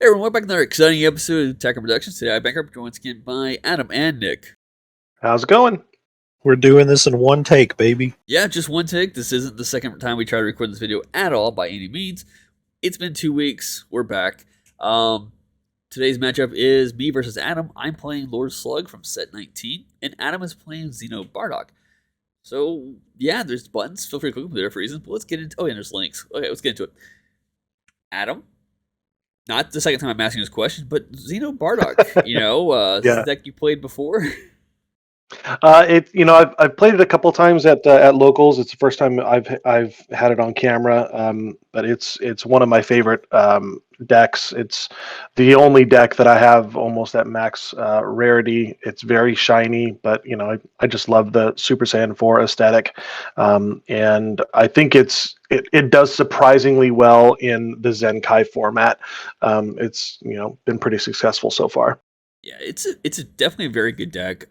Hey everyone, welcome back to another exciting episode of Tech Productions. Today I bankrupt joined again by Adam and Nick. How's it going? We're doing this in one take, baby. Yeah, just one take. This isn't the second time we try to record this video at all by any means. It's been 2 weeks. We're back. Today's matchup is me versus Adam. I'm playing Lord Slug from set 19, and Adam is playing Bardock. So, yeah, there's buttons. Feel free to click them for different reasons, but let's get into... Oh, yeah, there's links. Okay, let's get into it. Adam? Not the second time I'm asking this question, but Bardock, Yeah. this deck you played before. I've played it a couple times at locals. It's the first time I've had it on camera. But it's one of my favorite decks. It's the only deck that I have almost at max rarity. It's very shiny, but I just love the Super Saiyan 4 aesthetic, and I think it does surprisingly well in the Zenkai format. It's been pretty successful so far. Yeah, it's definitely a very good deck.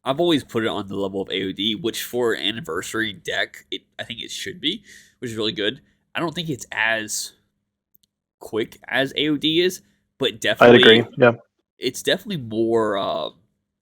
I've always put it on the level of AOD, which for an anniversary deck, I think it should be, which is really good. I don't think it's as quick as AOD is, but definitely, I'd agree. Yeah, it's definitely more.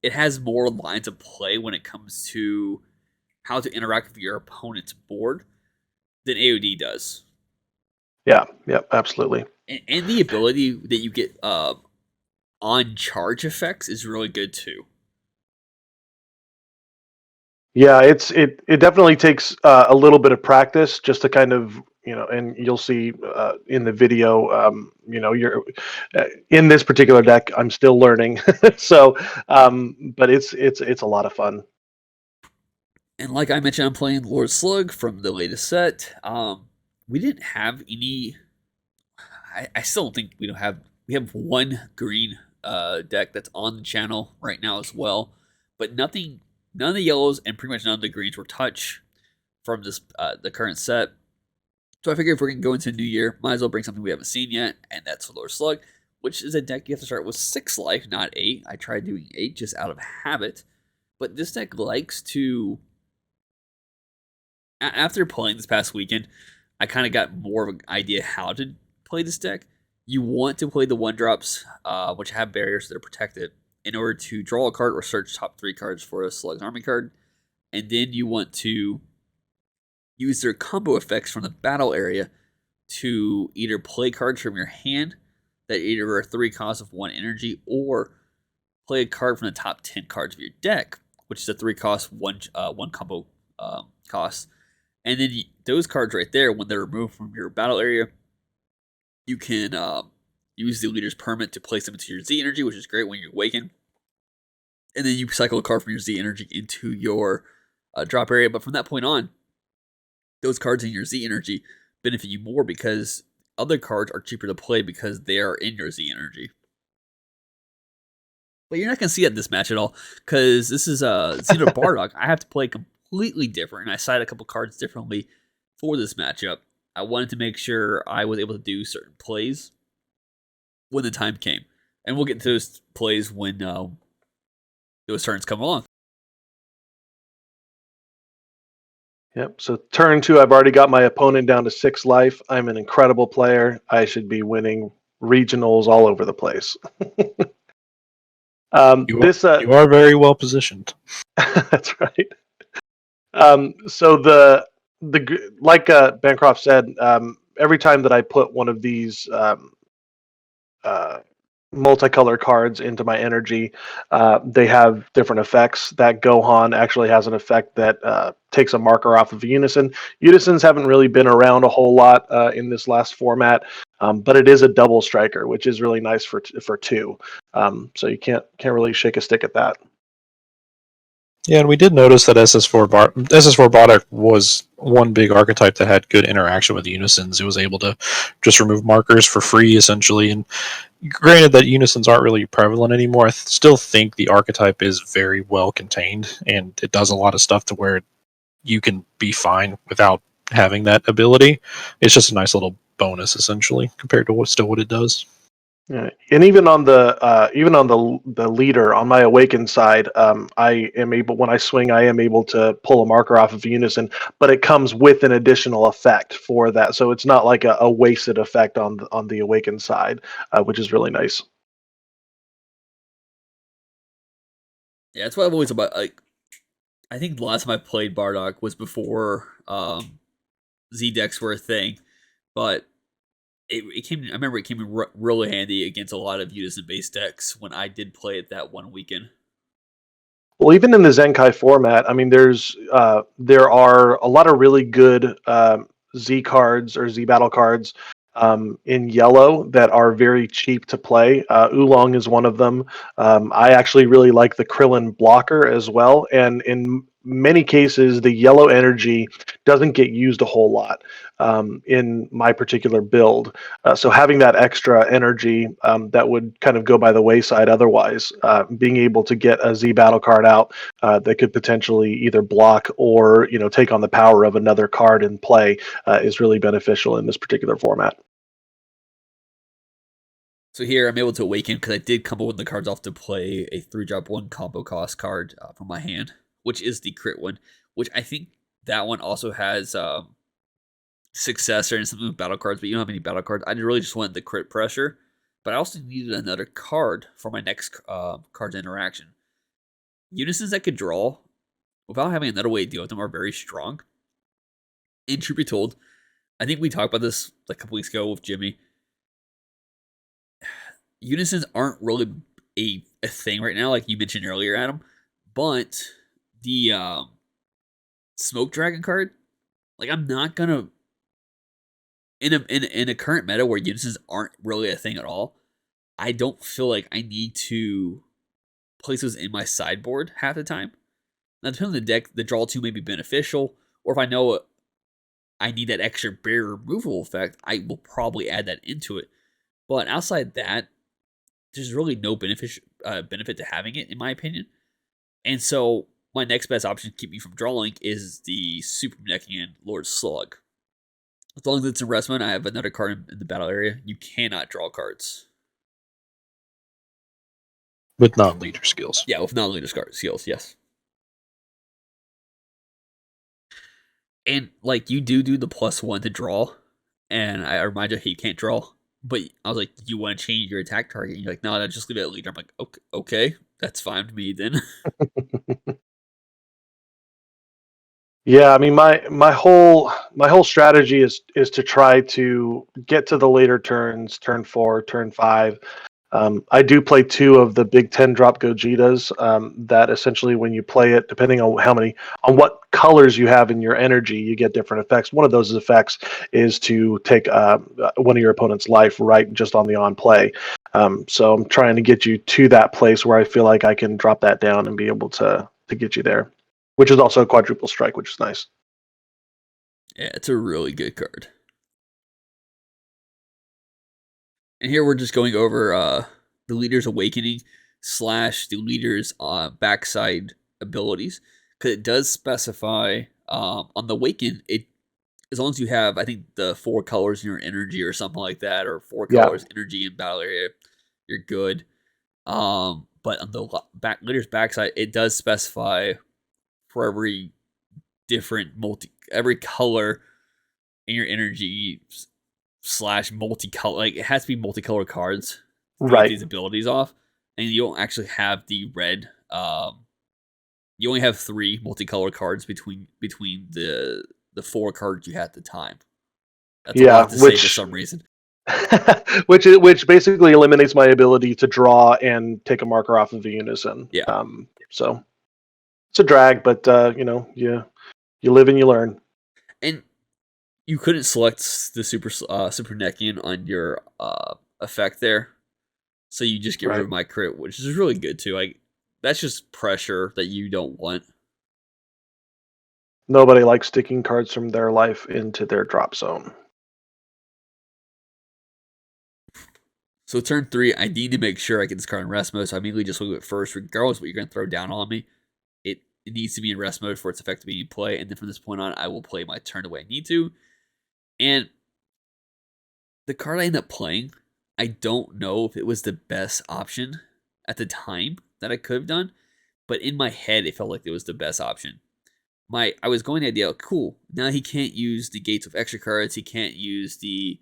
It has more lines of play when it comes to how to interact with your opponent's board than AOD does. yeah, absolutely. And the ability that you get on charge effects is really good too. Yeah, it definitely takes a little bit of practice just to kind of and you'll see in the video, you're in this particular deck. I'm still learning, so but it's a lot of fun. And like I mentioned, I'm playing Lord Slug from the latest set. We didn't have any. I still don't think we don't have. We have one green deck that's on the channel right now as well, but nothing. None of the yellows and pretty much none of the greens were touched from this the current set. So I figured if we're gonna go into New Year, might as well bring something we haven't seen yet, and that's Lord Slug, which is a deck you have to start with 6 life, not 8. I tried doing 8 just out of habit, but this deck likes to. After playing this past weekend, I kind of got more of an idea how to play this deck. You want to play the 1-drops, which have barriers that are protected, in order to draw a card or search top 3 cards for a Slug's army card. And then you want to use their combo effects from the battle area to either play cards from your hand that either are 3 costs of 1 energy, or play a card from the top 10 cards of your deck, which is a 3 cost, 1 combo cost. And then those cards right there, when they're removed from your battle area, you can use the leader's permit to place them into your Z energy, which is great when you awaken. And then you cycle a card from your Z energy into your drop area. But from that point on, those cards in your Z energy benefit you more because other cards are cheaper to play because they are in your Z energy. But you're not going to see that in this match at all, because this is Bardock. I have to play completely different, and I side a couple cards differently for this matchup. I wanted to make sure I was able to do certain plays when the time came. And we'll get to those plays when those turns come along. Yep. So turn 2, I've already got my opponent down to 6 life. I'm an incredible player. I should be winning regionals all over the place. You are very well positioned. That's right. So the like Bancroft said, every time that I put one of these multicolor cards into my energy, they have different effects. That Gohan actually has an effect that takes a marker off of Unison. Unisons haven't really been around a whole lot in this last format, but it is a double striker, which is really nice for 2. So you can't really shake a stick at that. Yeah, and we did notice that SS4 Bardock was one big archetype that had good interaction with Unisons. It was able to just remove markers for free, essentially. And granted that Unisons aren't really prevalent anymore, I still think the archetype is very well contained, and it does a lot of stuff to where you can be fine without having that ability. It's just a nice little bonus, essentially, compared to what it does. Yeah. And even on the leader on my awakened side, I am able when I swing, I am able to pull a marker off of Unison, but it comes with an additional effect for that, so it's not like a wasted effect on the awakened side, which is really nice. Yeah, that's what I've always about. Like, I think the last time I played Bardock was before Z decks were a thing, but it came. I remember it came in really handy against a lot of Unison based decks when I did play it that one weekend. Well, even in the Zenkai format, I mean, there are a lot of really good Z cards or Z battle cards in yellow that are very cheap to play. Oolong is one of them. I actually really like the Krillin blocker as well, and in many cases, the yellow energy doesn't get used a whole lot in my particular build. So having that extra energy that would kind of go by the wayside otherwise, being able to get a Z battle card out that could potentially either block or take on the power of another card in play is really beneficial in this particular format. So here I'm able to awaken because I did come up with the cards off to play a 3-drop 1 combo cost card from my hand, which is the crit one, which I think that one also has successor and something with battle cards, but you don't have any battle cards. I really just wanted the crit pressure, but I also needed another card for my next card's interaction. Unisons that could draw without having another way to deal with them are very strong. And truth be told, I think we talked about this like a couple weeks ago with Jimmy. Unisons aren't really a thing right now, like you mentioned earlier, Adam. But the Smoke Dragon card, like I'm not gonna in a current meta where Unisons aren't really a thing at all. I don't feel like I need to place those in my sideboard half the time. Now, depending on the deck, the draw two may be beneficial, or if I know I need that extra barrier removal effect, I will probably add that into it. But outside that, there's really no benefit to having it, in my opinion. And so my next best option to keep me from drawing is the Super Nekian Lord Slug. As long as it's in rest mode, I have another card in the battle area. You cannot draw cards. with non-leader skills. Yeah, with non-leader skills, yes. And like you do the +1 to draw, and I remind you, hey, you can't draw. But I was like, you want to change your attack target? And you're like, no, no, just leave it at leader. I'm like, okay, that's fine with me then. Yeah, I mean my whole strategy is to try to get to the later turns, turn 4, turn 5. I do play 2 of the big 10 drop Gojitas. That essentially, when you play it, depending on what colors you have in your energy, you get different effects. One of those effects is to take one of your opponent's life right just on the on play. So I'm trying to get you to that place where I feel like I can drop that down and be able to get you there, which is also a quadruple strike, which is nice. Yeah, it's a really good card. And here we're just going over the leader's awakening / the leader's backside abilities, because it does specify on the awaken, it as long as you have, I think, the 4 colors in your energy or something like that, or 4 Yeah, colors energy in battle area, you're good. But on the leader's backside, it does specify for every color in your energy / multicolor. Like it has to be multicolored cards to get right. these abilities off, and you don't actually have the red. You only have 3 multicolored cards between the 4 cards you had at the time. That's a Yeah, lot to say for some reason. which basically eliminates my ability to draw and take a marker off of the unison. Yeah, So it's a drag, but you live and you learn. and you couldn't select the super Nekian on your effect there, so you just get rid Right. of my crit, which is really good too. Like that's just pressure that you don't want. Nobody likes sticking cards from their life into their drop zone. So turn 3, I need to make sure I get this card in rest mode, so I immediately just look at it first, regardless of what you're going to throw down on me. It needs to be in rest mode for its effect to be in play, and then from this point on, I will play my turn the way I need to. And the card I end up playing, I don't know if it was the best option at the time that I could have done, but in my head, it felt like it was the best option. I was going the idea, cool. Now he can't use the gates with extra cards. He can't use the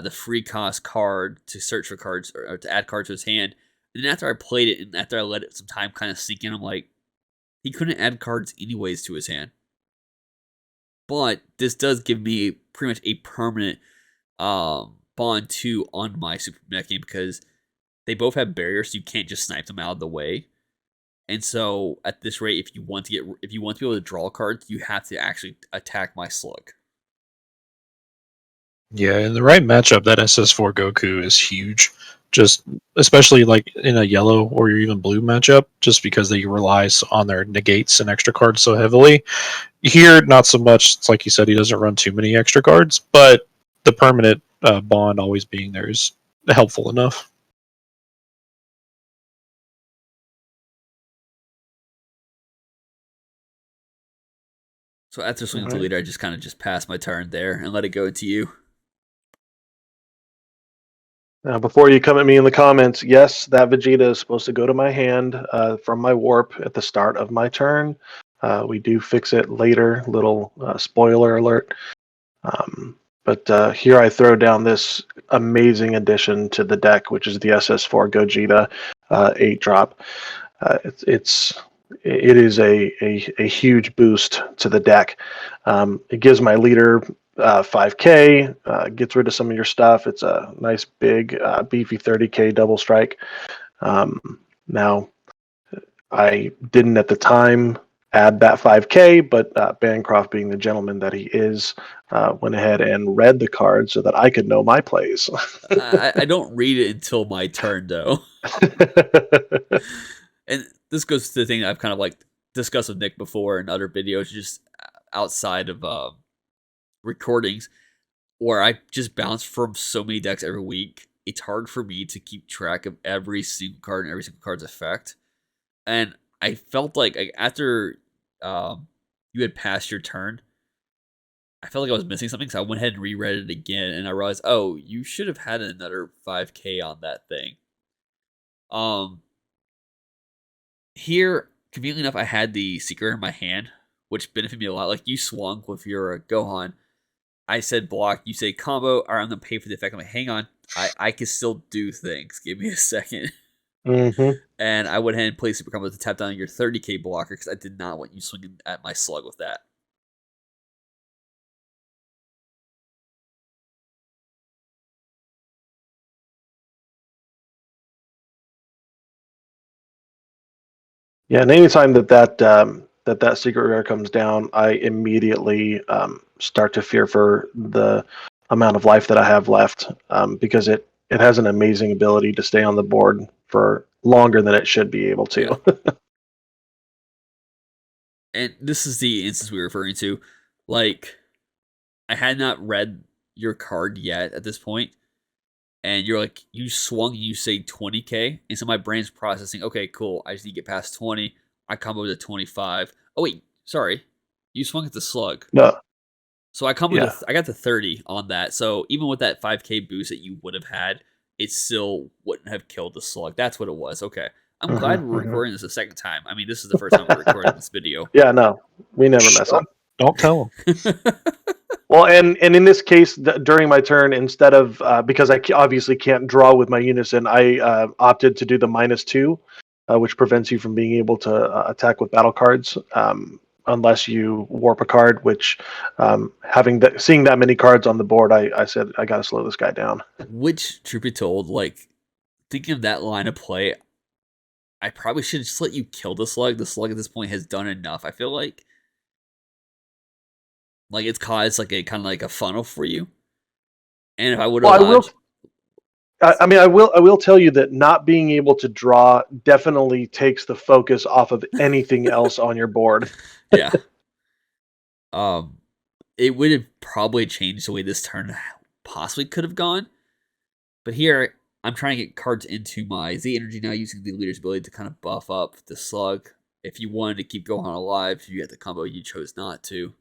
free cost card to search for cards or to add cards to his hand. And then after I played it and after I let it some time kind of sink in, I'm like, he couldn't add cards anyways to his hand. But this does give me pretty much a permanent bond 2 on my super mech game because they both have barriers, so you can't just snipe them out of the way. And so at this rate, if you want to be able to draw cards, you have to actually attack my Slug. Yeah, in the right matchup, that SS4 Goku is huge. Just especially like in a yellow or even blue matchup, just because they rely on their negates and extra cards so heavily. Here, not so much. It's like you said, he doesn't run too many extra cards, but the permanent bond always being there is helpful enough. So after swinging to Alright. leader, I just kind of just pass my turn there and let it go to you. Now, before you come at me in the comments, yes, that Vegeta is supposed to go to my hand from my warp at the start of my turn. We do fix it later. Little spoiler alert. But here I throw down this amazing addition to the deck, which is the SS4 Gogeta 8-drop. It is a huge boost to the deck. It gives my leader 5K, gets rid of some of your stuff. It's a nice big beefy 30K double strike. Now, I didn't at the time add that 5K, but Bancroft, being the gentleman that he is, went ahead and read the card so that I could know my plays. I don't read it until my turn, though. And this goes to the thing I've kind of like discussed with Nick before in other videos, just outside of recordings, where I just bounce from so many decks every week. It's hard for me to keep track of every single card and every single card's effect. And I felt like after you had passed your turn, I felt like I was missing something, so I went ahead and reread it again, and I realized, oh, you should have had another 5K on that thing. Here, conveniently enough, I had the Secret in my hand, which benefited me a lot. Like, you swung with your Gohan. I said block, you say combo, or I'm going to pay for the effect. I'm like, hang on, I can still do things. Give me a second. Mm-hmm. And I went ahead and played Super Combo to tap down your 30K blocker because I did not want you swinging at my Slug with that. Yeah, and anytime that secret rare comes down, I immediately start to fear for the amount of life that I have left, because it has an amazing ability to stay on the board for longer than it should be able to. Yeah. And this is the instance we were referring to. Like, I had not read your card yet at this point, and you're like, you swung, you say 20K, and so my brain's processing, okay, cool, I just need to get past 20. I comboed to 25. Oh, wait, sorry. You swung at the Slug. No, So I comboed yeah. I got the 30 on that. So even with that 5K boost that you would have had, it still wouldn't have killed the Slug. That's what it was. Okay. I'm glad we're recording this a second time. I mean, this is the first time we're recording this video. Yeah, no, we never mess up. Don't tell him. Well, and in this case, during my turn, instead of because I obviously can't draw with my unison, I opted to do the -2, which prevents you from being able to attack with battle cards unless you warp a card. Which, seeing that many cards on the board, I said I got to slow this guy down. Which, truth be told, like, thinking of that line of play, I probably should just let you kill the Slug. The Slug at this point has done enough. I feel like it's caused like a kind of like a funnel for you. And if I would have Well, I mean, I will tell you that not being able to draw definitely takes the focus off of anything else on your board. Yeah. It would have probably changed the way this turn possibly could have gone. But here, I'm trying to get cards into my Z energy now using the leader's ability to kind of buff up the Slug. If you wanted to keep Gohan alive, you had the combo, you chose not to.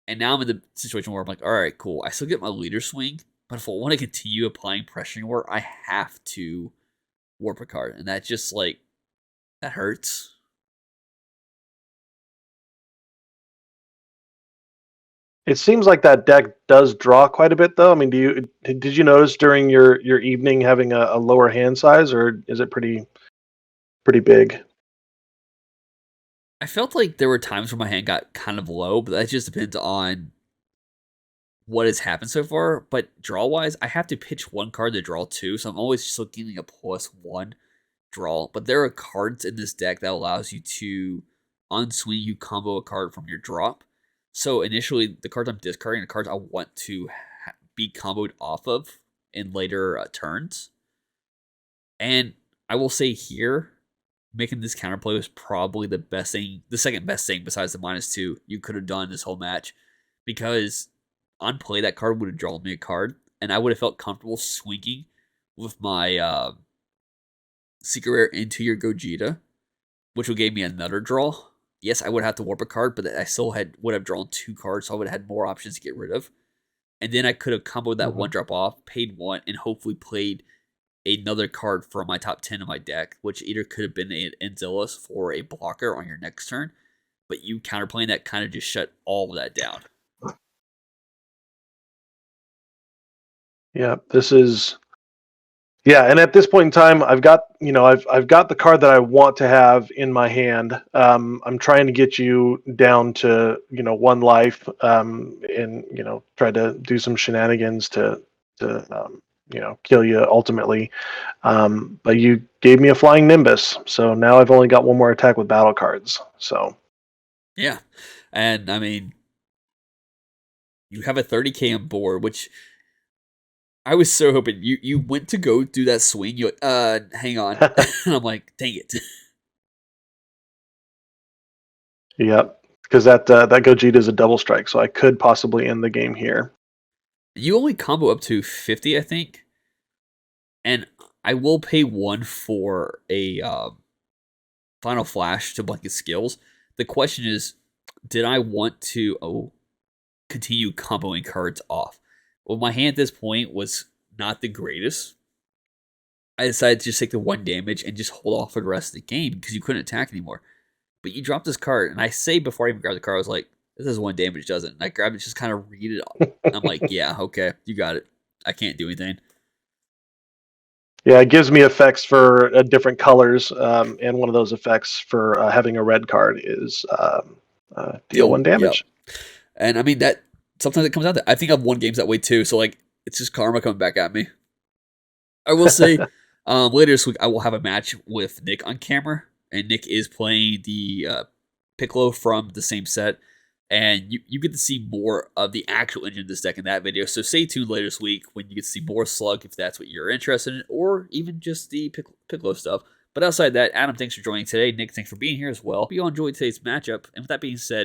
And now I'm in the situation where I'm like, all right, cool. I still get my leader swing, But if I want to continue applying pressuring war, I have to warp a card. And that just like, that hurts. It seems like that deck does draw quite a bit, though. I mean, did you notice during your evening having a lower hand size, or is it pretty big? I felt like there were times where my hand got kind of low, but that just depends on what has happened so far. But draw wise, I have to pitch one card to draw two, so I'm always still getting a +1 draw. But there are cards in this deck that allows you to, on swing, you combo a card from your drop. So initially, the cards I'm discarding are the cards I want to be comboed off of in later turns. And I will say here, making this counterplay was probably the best thing, the second best thing besides the -2 you could have done this whole match. Because on play, that card would have drawn me a card, and I would have felt comfortable swinging with my Secret Rare into your Gogeta, which would give me another draw. Yes, I would have to warp a card, but I still would have drawn 2 cards, so I would have had more options to get rid of. And then I could have comboed that one drop off, paid 1, and hopefully played another card from my top 10 of my deck, which either could have been an Anzilus for a blocker on your next turn, but you counterplaying that kind of just shut all of that down. Yeah, and at this point in time, I've got the card that I want to have in my hand. I'm trying to get you down to 1 life, and try to do some shenanigans to kill you ultimately. But you gave me a flying Nimbus, so now I've only got 1 more attack with battle cards. So yeah, and I mean, you have a 30k on board, which I was so hoping you went to go do that swing. You hang on, and I'm like, dang it. Yep, because that Gogeta is a double strike, so I could possibly end the game here. You only combo up to 50, I think, and I will pay 1 for a Final Flash to blanket skills. The question is, did I want to continue comboing cards off? Well, my hand at this point was not the greatest. I decided to just take the 1 damage and just hold off for the rest of the game because you couldn't attack anymore. But you dropped this card, and I say before I even grabbed the card, I was like, this is 1 damage, doesn't it? And I grabbed it, just kind of read it off. I'm like, yeah, okay, you got it. I can't do anything. Yeah, it gives me effects for different colors, and one of those effects for having a red card is deal 1 damage. Yep. And I mean, that sometimes it comes out that I think I've won games that way too. So like, it's just karma coming back at me. I will say, later this week I will have a match with Nick on camera, and Nick is playing the Piccolo from the same set, and you get to see more of the actual engine of this deck in that video. So stay tuned later this week when you get to see more Slug, if that's what you're interested in, or even just the Piccolo stuff. But outside that, Adam, thanks for joining today. Nick, thanks for being here as well. Hope you all enjoyed today's matchup. And with that being said,